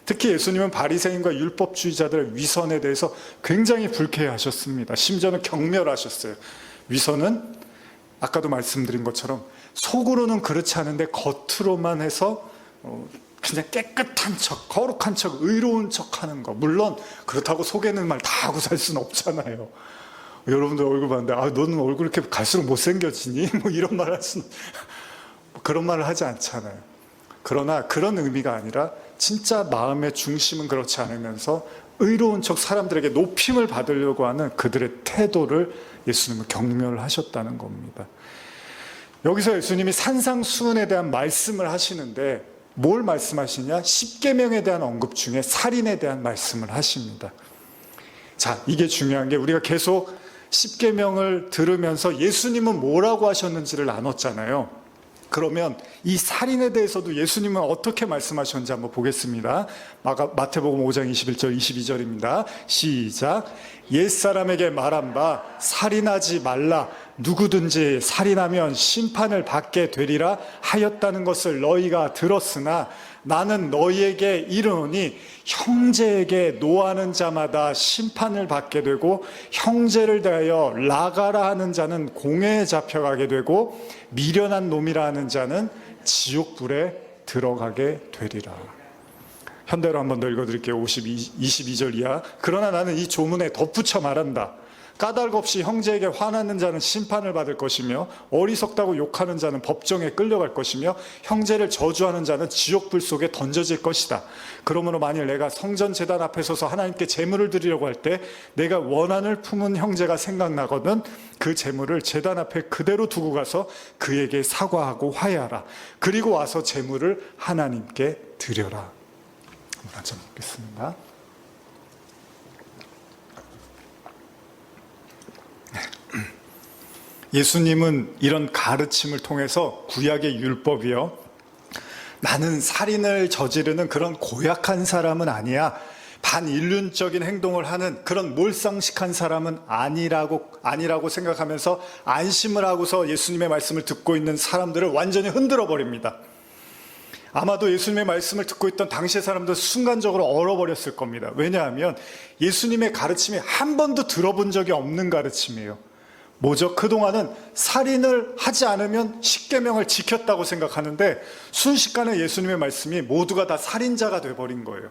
S1: 특히 예수님은 바리새인과 율법주의자들의 위선에 대해서 굉장히 불쾌해하셨습니다. 심지어는 경멸하셨어요. 위선은 아까도 말씀드린 것처럼 속으로는 그렇지 않은데 겉으로만 해서 그냥 깨끗한 척, 거룩한 척, 의로운 척 하는 거. 물론 그렇다고 속에는 말 다 하고 살 수는 없잖아요. 여러분들 얼굴 봤는데 너는 얼굴 이렇게 갈수록 못생겨지니? 뭐 이런 말 할 수는, 그런 말을 하지 않잖아요. 그러나 그런 의미가 아니라 진짜 마음의 중심은 그렇지 않으면서 의로운 척 사람들에게 높임을 받으려고 하는 그들의 태도를 예수님은 경멸하셨다는 겁니다. 여기서 예수님이 산상수훈에 대한 말씀을 하시는데 뭘 말씀하시냐? 십계명에 대한 언급 중에 살인에 대한 말씀을 하십니다. 자, 이게 중요한 게 우리가 계속 십계명을 들으면서 예수님은 뭐라고 하셨는지를 나눴잖아요. 그러면 이 살인에 대해서도 예수님은 어떻게 말씀하셨는지 한번 보겠습니다. 마태복음 5장 21절 22절입니다. 시작. 옛사람에게 말한 바 살인하지 말라. 누구든지 살인하면 심판을 받게 되리라 하였다는 것을 너희가 들었으나 나는 너희에게 이르노니 형제에게 노하는 자마다 심판을 받게 되고 형제를 대하여 나가라 하는 자는 공회에 잡혀가게 되고 미련한 놈이라 하는 자는 지옥불에 들어가게 되리라. 현대로 한번 더 읽어드릴게요. 22절 이하. 그러나 나는 이 조문에 덧붙여 말한다. 까닭 없이 형제에게 화나는 자는 심판을 받을 것이며 어리석다고 욕하는 자는 법정에 끌려갈 것이며 형제를 저주하는 자는 지옥불 속에 던져질 것이다. 그러므로 만일 내가 성전 제단 앞에 서서 하나님께 제물을 드리려고 할 때 내가 원한을 품은 형제가 생각나거든 그 제물을 제단 앞에 그대로 두고 가서 그에게 사과하고 화해하라. 그리고 와서 제물을 하나님께 드려라. 한번 앉아 먹겠습니다. 예수님은 이런 가르침을 통해서 구약의 율법이요, 나는 살인을 저지르는 그런 고약한 사람은 아니야, 반인륜적인 행동을 하는 그런 몰상식한 사람은 아니라고 생각하면서 안심을 하고서 예수님의 말씀을 듣고 있는 사람들을 완전히 흔들어 버립니다. 아마도 예수님의 말씀을 듣고 있던 당시의 사람들은 순간적으로 얼어버렸을 겁니다. 왜냐하면 예수님의 가르침이 한 번도 들어본 적이 없는 가르침이에요. 뭐죠? 그동안은 살인을 하지 않으면 십계명을 지켰다고 생각하는데 순식간에 예수님의 말씀이 모두가 다 살인자가 돼버린 거예요.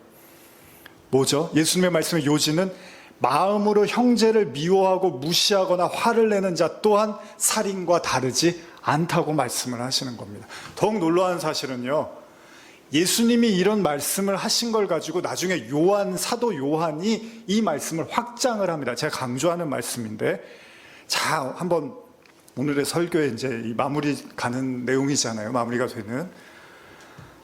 S1: 뭐죠? 예수님의 말씀의 요지는 마음으로 형제를 미워하고 무시하거나 화를 내는 자 또한 살인과 다르지 않다고 말씀을 하시는 겁니다. 더욱 놀라운 사실은요, 예수님이 이런 말씀을 하신 걸 가지고 나중에 사도 요한이 이 말씀을 확장을 합니다. 제가 강조하는 말씀인데, 자, 한번 오늘의 설교에 이제 이 마무리 가는 내용이잖아요. 마무리가 되는.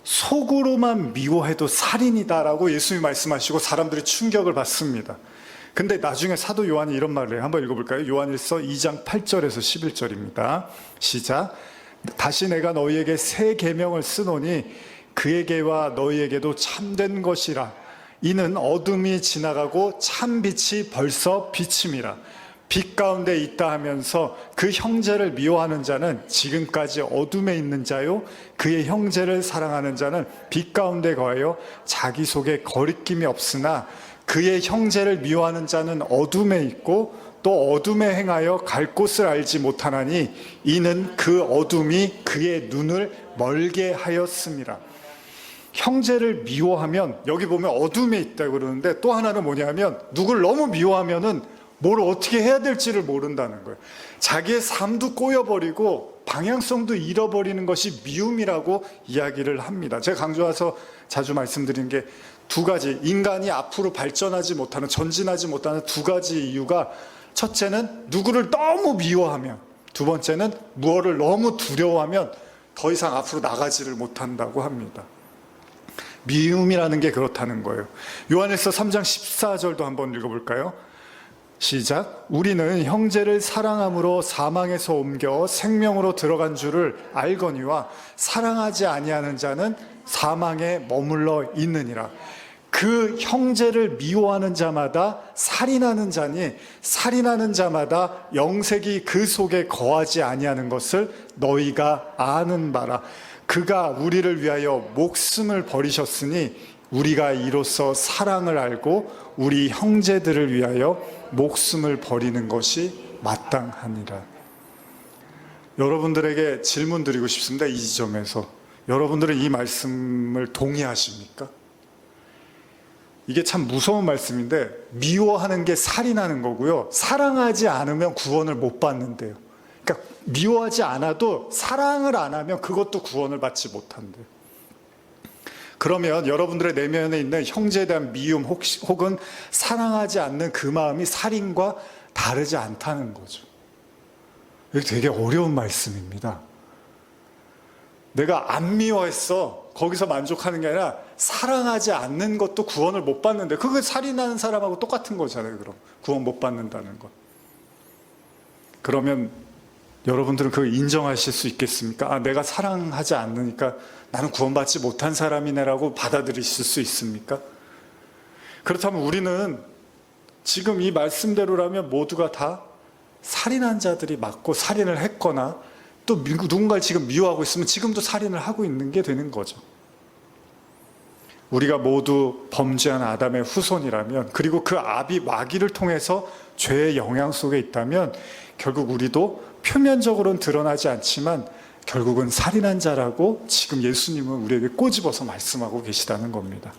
S1: 속으로만 미워해도 살인이다라고 예수님이 말씀하시고 사람들이 충격을 받습니다. 근데 나중에 사도 요한이 이런 말을 해요. 한번 읽어볼까요? 요한일서 2장 8절에서 11절입니다. 시작. 다시 내가 너희에게 새 계명을 쓰노니 그에게와 너희에게도 참된 것이라. 이는 어둠이 지나가고 참 빛이 벌써 비침이라. 빛 가운데 있다 하면서 그 형제를 미워하는 자는 지금까지 어둠에 있는 자요, 그의 형제를 사랑하는 자는 빛 가운데 거하여 자기 속에 거리낌이 없으나 그의 형제를 미워하는 자는 어둠에 있고 또 어둠에 행하여 갈 곳을 알지 못하나니 이는 그 어둠이 그의 눈을 멀게 하였음이라. 형제를 미워하면, 여기 보면 어둠에 있다고 그러는데 또 하나는 뭐냐면 누굴 너무 미워하면은 뭘 어떻게 해야 될지를 모른다는 거예요. 자기의 삶도 꼬여버리고 방향성도 잃어버리는 것이 미움이라고 이야기를 합니다. 제가 강조해서 자주 말씀드린 게 두 가지, 인간이 앞으로 발전하지 못하는, 전진하지 못하는 두 가지 이유가, 첫째는 누구를 너무 미워하면, 두 번째는 무엇을 너무 두려워하면 더 이상 앞으로 나가지를 못한다고 합니다. 미움이라는 게 그렇다는 거예요. 요한일서 3장 14절도 한번 읽어볼까요? 시작. 우리는 형제를 사랑함으로 사망에서 옮겨 생명으로 들어간 줄을 알거니와 사랑하지 아니하는 자는 사망에 머물러 있느니라. 그 형제를 미워하는 자마다 살인하는 자니 살인하는 자마다 영생이 그 속에 거하지 아니하는 것을 너희가 아는 바라. 그가 우리를 위하여 목숨을 버리셨으니 우리가 이로써 사랑을 알고 우리 형제들을 위하여 목숨을 버리는 것이 마땅하니라. 여러분들에게 질문 드리고 싶습니다. 이 지점에서 여러분들은 이 말씀을 동의하십니까? 이게 참 무서운 말씀인데, 미워하는 게 살인하는 거고요, 사랑하지 않으면 구원을 못 받는데요. 그러니까 미워하지 않아도 사랑을 안 하면 그것도 구원을 받지 못한대요. 그러면 여러분들의 내면에 있는 형제에 대한 미움 혹은 사랑하지 않는 그 마음이 살인과 다르지 않다는 거죠. 이게 되게 어려운 말씀입니다. 내가 안 미워했어, 거기서 만족하는 게 아니라 사랑하지 않는 것도 구원을 못 받는데, 그게 살인하는 사람하고 똑같은 거잖아요. 그럼 구원 못 받는다는 것. 그러면 여러분들은 그걸 인정하실 수 있겠습니까? 아, 내가 사랑하지 않으니까 나는 구원받지 못한 사람이네라고 받아들이실 수 있습니까? 그렇다면 우리는 지금 이 말씀대로라면 모두가 다 살인한 자들이 맞고 살인을 했거나 또 누군가를 지금 미워하고 있으면 지금도 살인을 하고 있는 게 되는 거죠. 우리가 모두 범죄한 아담의 후손이라면, 그리고 그 아비 마귀를 통해서 죄의 영향 속에 있다면 결국 우리도 표면적으로는 드러나지 않지만 결국은 살인한 자라고 지금 예수님은 우리에게 꼬집어서 말씀하고 계시다는 겁니다.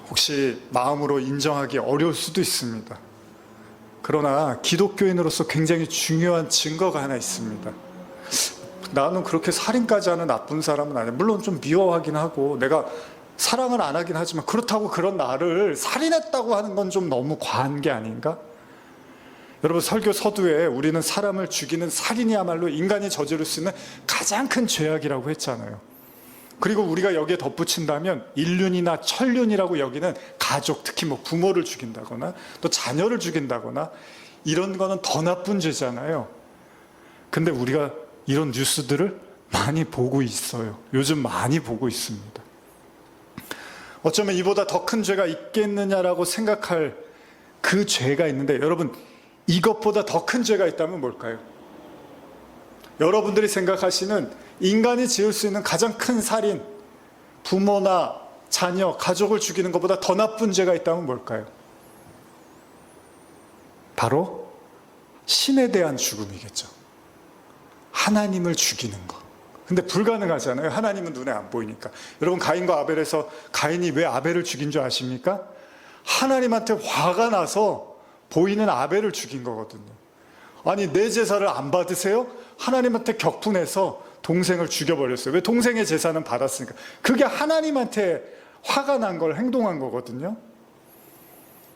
S1: 혹시 마음으로 인정하기 어려울 수도 있습니다. 그러나 기독교인으로서 굉장히 중요한 증거가 하나 있습니다. 나는 그렇게 살인까지 하는 나쁜 사람은 아니야. 물론 좀 미워하긴 하고 내가 사랑을 안 하긴 하지만 그렇다고 그런 나를 살인했다고 하는 건 좀 너무 과한 게 아닌가? 여러분, 설교 서두에 우리는 사람을 죽이는 살인이야말로 인간이 저지를 수 있는 가장 큰 죄악이라고 했잖아요. 그리고 우리가 여기에 덧붙인다면 인륜이나 천륜이라고 여기는 가족, 특히 뭐 부모를 죽인다거나 또 자녀를 죽인다거나 이런 거는 더 나쁜 죄잖아요. 근데 우리가 이런 뉴스들을 많이 보고 있어요. 요즘 많이 보고 있습니다. 어쩌면 이보다 더 큰 죄가 있겠느냐라고 생각할 그 죄가 있는데, 여러분, 이것보다 더 큰 죄가 있다면 뭘까요? 여러분들이 생각하시는 인간이 지을 수 있는 가장 큰 살인, 부모나 자녀, 가족을 죽이는 것보다 더 나쁜 죄가 있다면 뭘까요? 바로 신에 대한 죽음이겠죠. 하나님을 죽이는 것. 근데 불가능하잖아요. 하나님은 눈에 안 보이니까. 여러분, 가인과 아벨에서 가인이 왜 아벨을 죽인 줄 아십니까? 하나님한테 화가 나서 보이는 아벨을 죽인 거거든요. 아니, 내 제사를 안 받으세요? 하나님한테 격분해서 동생을 죽여버렸어요. 왜? 동생의 제사는 받았으니까. 그게 하나님한테 화가 난 걸 행동한 거거든요.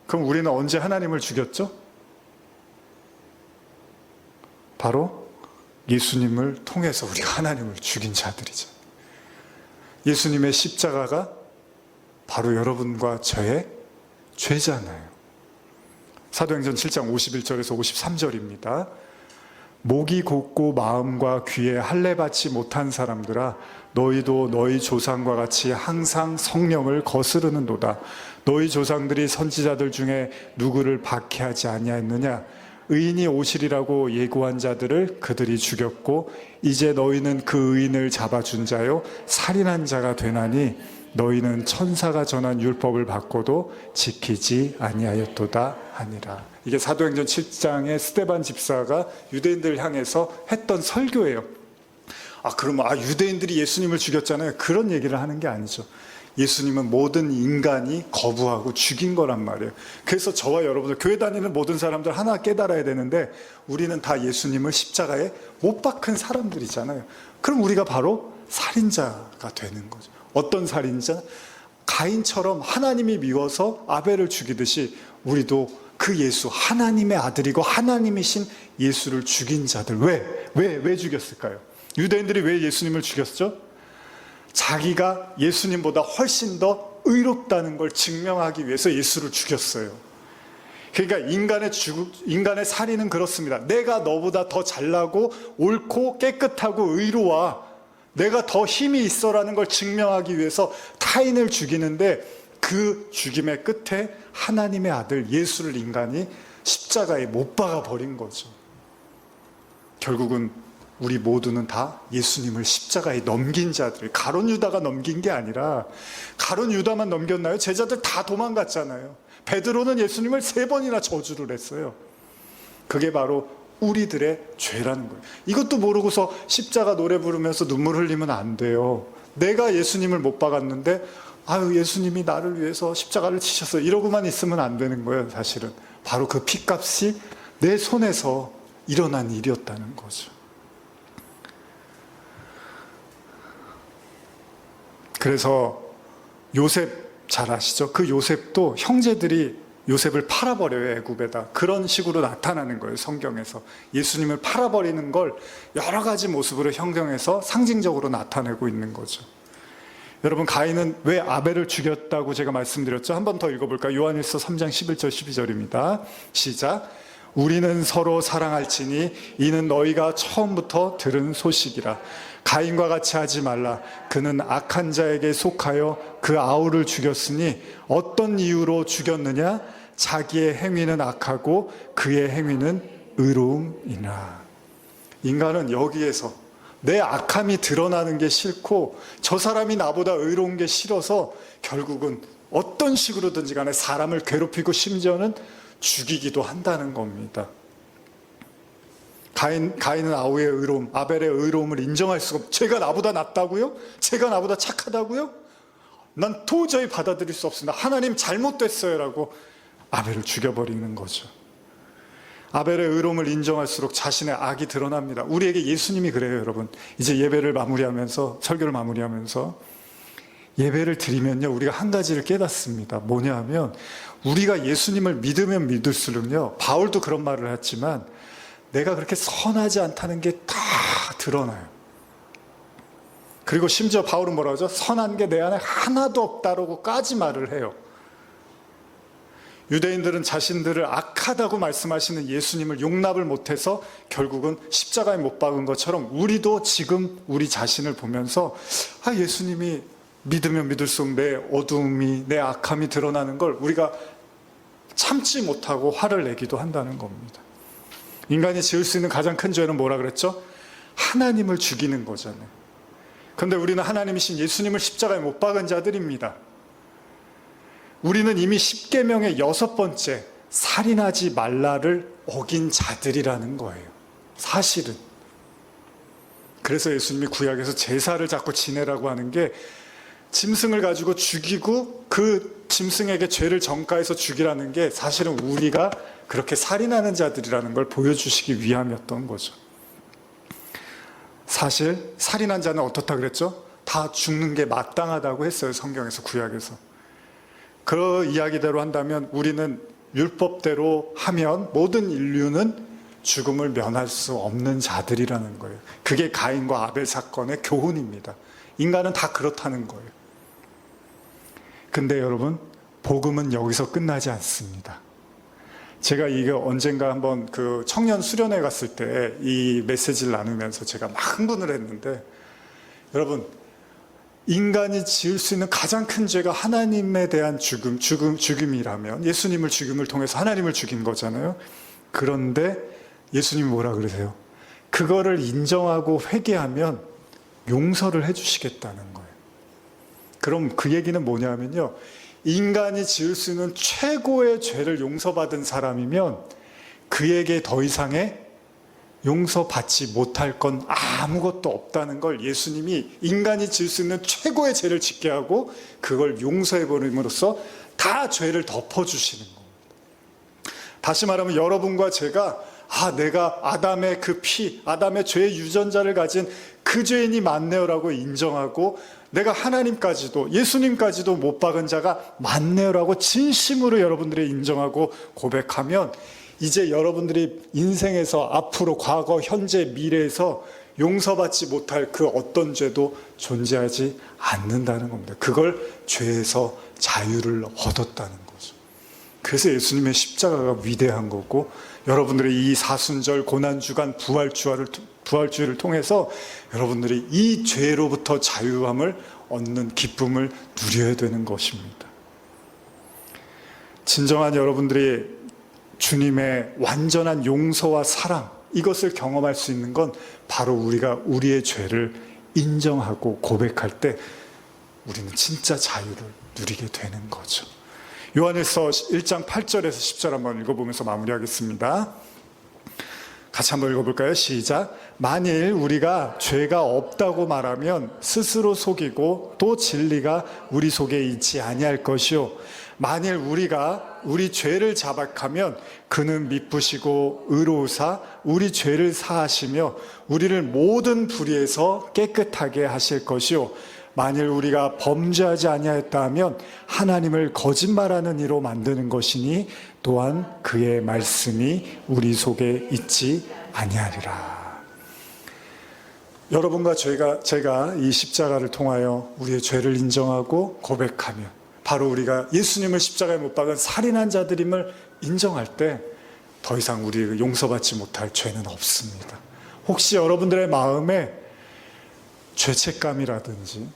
S1: 그럼 우리는 언제 하나님을 죽였죠? 바로 예수님을 통해서 우리가 하나님을 죽인 자들이죠. 예수님의 십자가가 바로 여러분과 저의 죄잖아요. 사도행전 7장 51절에서 53절입니다. 목이 곧고 마음과 귀에 할례 받지 못한 사람들아, 너희도 너희 조상과 같이 항상 성령을 거스르는도다. 너희 조상들이 선지자들 중에 누구를 박해하지 아니하였느냐? 의인이 오시리라고 예고한 자들을 그들이 죽였고, 이제 너희는 그 의인을 잡아준 자요 살인한 자가 되나니 너희는 천사가 전한 율법을 받고도 지키지 아니하였도다 하니라. 이게 사도행전 7장의 스데반 집사가 유대인들 향해서 했던 설교예요. 그러면 유대인들이 예수님을 죽였잖아요. 그런 얘기를 하는 게 아니죠. 예수님은 모든 인간이 거부하고 죽인 거란 말이에요. 그래서 저와 여러분들, 교회 다니는 모든 사람들 하나 깨달아야 되는데, 우리는 다 예수님을 십자가에 못 박은 사람들이잖아요. 그럼 우리가 바로 살인자가 되는 거죠. 어떤 살인자? 가인처럼 하나님이 미워서 아벨을 죽이듯이 우리도 그 예수, 하나님의 아들이고 하나님이신 예수를 죽인 자들. 왜 죽였을까요? 유대인들이 왜 예수님을 죽였죠? 자기가 예수님보다 훨씬 더 의롭다는 걸 증명하기 위해서 예수를 죽였어요. 그러니까 인간의 살인은 그렇습니다. 내가 너보다 더 잘나고 옳고 깨끗하고 의로워, 내가 더 힘이 있어라는 걸 증명하기 위해서 타인을 죽이는데, 그 죽임의 끝에 하나님의 아들 예수를 인간이 십자가에 못 박아 버린 거죠. 결국은 우리 모두는 다 예수님을 십자가에 넘긴 자들, 가룟 유다가 넘긴 게 아니라, 가룟 유다만 넘겼나요? 제자들 다 도망갔잖아요. 베드로는 예수님을 3번이나 저주를 했어요. 그게 바로 우리들의 죄라는 거예요. 이것도 모르고서 십자가 노래 부르면서 눈물 흘리면 안 돼요. 내가 예수님을 못 박았는데 예수님이 나를 위해서 십자가를 치셨어, 이러고만 있으면 안 되는 거예요. 사실은 바로 그 핏값이 내 손에서 일어난 일이었다는 거죠. 그래서 요셉 잘 아시죠? 그 요셉도 형제들이 요셉을 팔아버려요, 애굽에다. 그런 식으로 나타나는 거예요, 성경에서. 예수님을 팔아버리는 걸 여러 가지 모습으로 형경해서 상징적으로 나타내고 있는 거죠. 여러분, 가인은 왜 아벨을 죽였다고 제가 말씀드렸죠? 한 번 더 읽어볼까요? 요한일서 3장 11절 12절입니다. 시작. 우리는 서로 사랑할지니 이는 너희가 처음부터 들은 소식이라. 가인과 같이 하지 말라. 그는 악한 자에게 속하여 그 아우를 죽였으니 어떤 이유로 죽였느냐? 자기의 행위는 악하고 그의 행위는 의로움이나. 인간은 여기에서 내 악함이 드러나는 게 싫고 저 사람이 나보다 의로운 게 싫어서 결국은 어떤 식으로든지 간에 사람을 괴롭히고 심지어는 죽이기도 한다는 겁니다. 가인은 아우의 의로움, 아벨의 의로움을 인정할 수가 없어요. 제가 나보다 낫다고요? 제가 나보다 착하다고요? 난 도저히 받아들일 수 없습니다. 하나님 잘못됐어요 라고 아벨을 죽여버리는 거죠. 아벨의 의로움을 인정할수록 자신의 악이 드러납니다. 우리에게 예수님이 그래요, 여러분. 이제 예배를 마무리하면서, 설교를 마무리하면서 예배를 드리면요, 우리가 한 가지를 깨닫습니다. 뭐냐 하면 우리가 예수님을 믿으면 믿을수록요, 바울도 그런 말을 했지만 내가 그렇게 선하지 않다는 게 다 드러나요. 그리고 심지어 바울은 뭐라고 하죠? 선한 게 내 안에 하나도 없다라고까지 말을 해요. 유대인들은 자신들을 악하다고 말씀하시는 예수님을 용납을 못해서 결국은 십자가에 못 박은 것처럼 우리도 지금 우리 자신을 보면서 예수님이 믿으면 믿을수록 내 어두움이, 내 악함이 드러나는 걸 우리가 참지 못하고 화를 내기도 한다는 겁니다. 인간이 지을 수 있는 가장 큰 죄는 뭐라 그랬죠? 하나님을 죽이는 거잖아요. 그런데 우리는 하나님이신 예수님을 십자가에 못 박은 자들입니다. 우리는 이미 십계명의 6번째 살인하지 말라를 어긴 자들이라는 거예요. 사실은. 그래서 예수님이 구약에서 제사를 자꾸 지내라고 하는 게 짐승을 가지고 죽이고 그 짐승에게 죄를 전가해서 죽이라는 게 사실은 우리가 그렇게 살인하는 자들이라는 걸 보여주시기 위함이었던 거죠. 사실 살인한 자는 어떻다 그랬죠? 다 죽는 게 마땅하다고 했어요, 성경에서, 구약에서. 그 이야기대로 한다면 우리는 율법대로 하면 모든 인류는 죽음을 면할 수 없는 자들이라는 거예요. 그게 가인과 아벨 사건의 교훈입니다. 인간은 다 그렇다는 거예요. 근데 여러분, 복음은 여기서 끝나지 않습니다. 제가 이게 언젠가 한번 그 청년 수련회 갔을 때 이 메시지를 나누면서 제가 막 흥분을 했는데, 여러분, 인간이 지을 수 있는 가장 큰 죄가 하나님에 대한 죽음이라면 예수님을 죽임을 통해서 하나님을 죽인 거잖아요. 그런데 예수님이 뭐라 그러세요? 그거를 인정하고 회개하면 용서를 해주시겠다는 거예요. 그럼 그 얘기는 뭐냐면요, 인간이 지을 수 있는 최고의 죄를 용서받은 사람이면 그에게 더 이상의 용서받지 못할 건 아무것도 없다는 걸 예수님이 인간이 지을 수 있는 최고의 죄를 짓게 하고 그걸 용서해버림으로써 다 죄를 덮어주시는 겁니다. 다시 말하면 여러분과 제가 내가 아담의 그 피, 아담의 죄의 유전자를 가진 그 죄인이 맞네요라고 인정하고 내가 하나님까지도 예수님까지도 못 박은 자가 맞네요라고 진심으로 여러분들이 인정하고 고백하면 이제 여러분들이 인생에서 앞으로 과거, 현재, 미래에서 용서받지 못할 그 어떤 죄도 존재하지 않는다는 겁니다. 그걸 죄에서 자유를 얻었다는 거죠. 그래서 예수님의 십자가가 위대한 거고, 여러분들의 이 사순절, 고난주간, 부활주의를 통해서 여러분들이 이 죄로부터 자유함을 얻는 기쁨을 누려야 되는 것입니다. 진정한 여러분들이 주님의 완전한 용서와 사랑, 이것을 경험할 수 있는 건 바로 우리가 우리의 죄를 인정하고 고백할 때 우리는 진짜 자유를 누리게 되는 거죠. 요한일서 1장 8절에서 10절 한번 읽어보면서 마무리하겠습니다. 같이 한번 읽어볼까요? 시작. 만일 우리가 죄가 없다고 말하면 스스로 속이고 또 진리가 우리 속에 있지 아니할 것이요, 만일 우리가 우리 죄를 자백하면 그는 미쁘시고 의로우사 우리 죄를 사하시며 우리를 모든 불의에서 깨끗하게 하실 것이요, 만일 우리가 범죄하지 아니하였다 하면 하나님을 거짓말하는 이로 만드는 것이니 또한 그의 말씀이 우리 속에 있지 아니하리라. 여러분과 제가 이 십자가를 통하여 우리의 죄를 인정하고 고백하면 바로 우리가 예수님을 십자가에 못 박은 살인한 자들임을 인정할 때 더 이상 우리 용서받지 못할 죄는 없습니다. 혹시 여러분들의 마음에 죄책감이라든지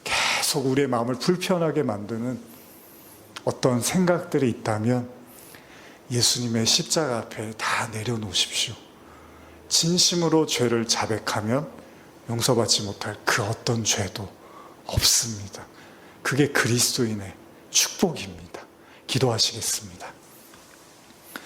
S1: 계속 우리의 마음을 불편하게 만드는 어떤 생각들이 있다면 예수님의 십자가 앞에 다 내려놓으십시오. 진심으로 죄를 자백하면 용서받지 못할 그 어떤 죄도 없습니다. 그게 그리스도인의 축복입니다. 기도하시겠습니다.